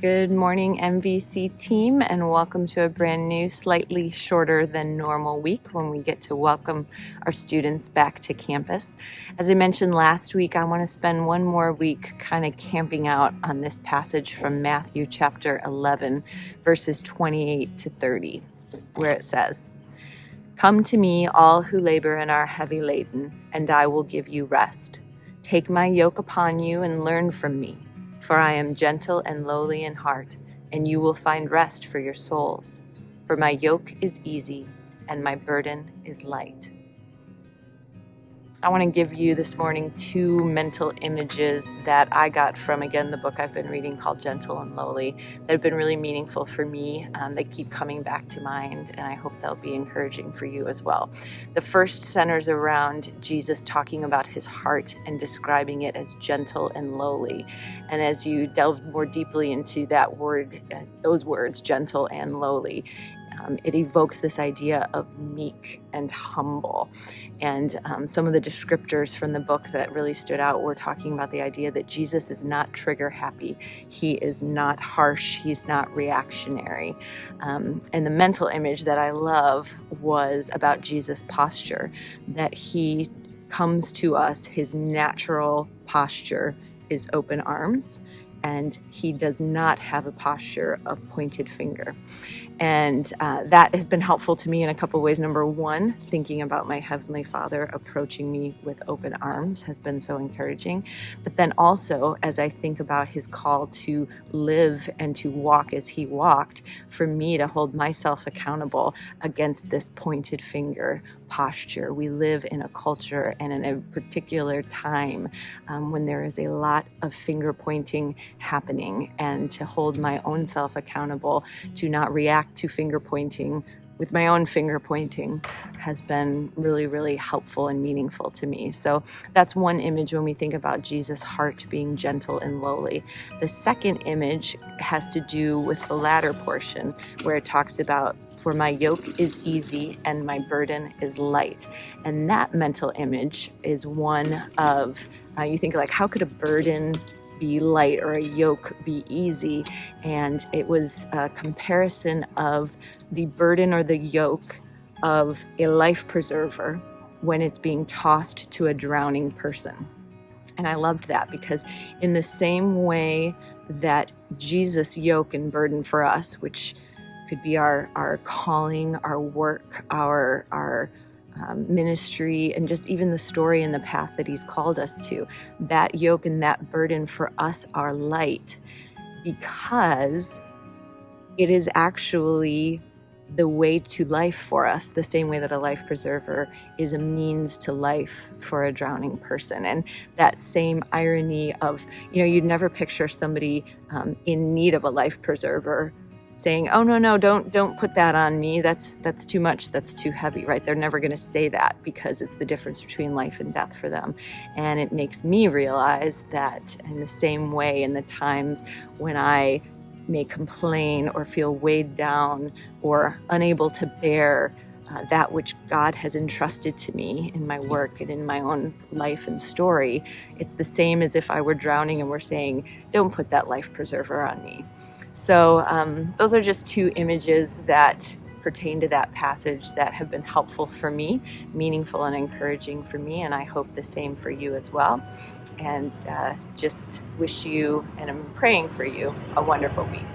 Good morning, MVC team, and welcome to a brand new, slightly shorter than normal week when we get to welcome our students back to campus. As I mentioned last week, I want to spend one more week kind of camping out on this passage from Matthew chapter 11, verses 28 to 30, where it says, "Come to me, all who labor and are heavy laden, and I will give you rest. Take my yoke upon you and learn from me. For I am gentle and lowly in heart, and you will find rest for your souls. For my yoke is easy, and my burden is light." I want to give you this morning two mental images that I got from, again, the book I've been reading called Gentle and Lowly that have been really meaningful for me. They keep coming back to mind, and I hope they'll be encouraging for you as well. The first centers around Jesus talking about his heart and describing it as gentle and lowly. And as you delve more deeply into that word, those words, gentle and lowly, it evokes this idea of meek and humble. And some of the descriptors from the book that really stood out were talking about the idea that Jesus is not trigger happy. He is not harsh. He's not reactionary. And the mental image that I love was about Jesus' posture, that he comes to us, his natural posture is open arms, and he does not have a posture of pointed finger. And that has been helpful to me in a couple of ways. Number one, thinking about my Heavenly Father approaching me with open arms has been so encouraging. But then also, as I think about his call to live and to walk as he walked, for me to hold myself accountable against this pointed finger posture. We live in a culture and in a particular time when there is a lot of finger pointing happening, and to hold my own self accountable to not react to finger pointing with my own finger pointing has been really, really helpful and meaningful to me. So that's one image when we think about Jesus' heart being gentle and lowly. The second image has to do with the latter portion where it talks about, "For my yoke is easy and my burden is light." And that mental image is one of, you think like, how could a burden be light or a yoke be easy? And it was a comparison of the burden or the yoke of a life preserver when it's being tossed to a drowning person. And I loved that because in the same way that Jesus' yoke and burden for us, which could be our calling, our work, our ministry, and just even the story and the path that he's called us to, that yoke and that burden for us are light because it is actually the way to life for us, the same way that a life preserver is a means to life for a drowning person. And that same irony of, you'd never picture somebody in need of a life preserver saying, "Oh, no, don't put that on me. That's too much. That's too heavy," right? They're never going to say that because it's the difference between life and death for them. And it makes me realize that in the same way, in the times when I may complain or feel weighed down or unable to bear that which God has entrusted to me in my work and in my own life and story, it's the same as if I were drowning and we're saying, "Don't put that life preserver on me." So those are just two images that pertain to that passage that have been helpful for me, meaningful and encouraging for me, and I hope the same for you as well. And just wish you, and I'm praying for you, a wonderful week.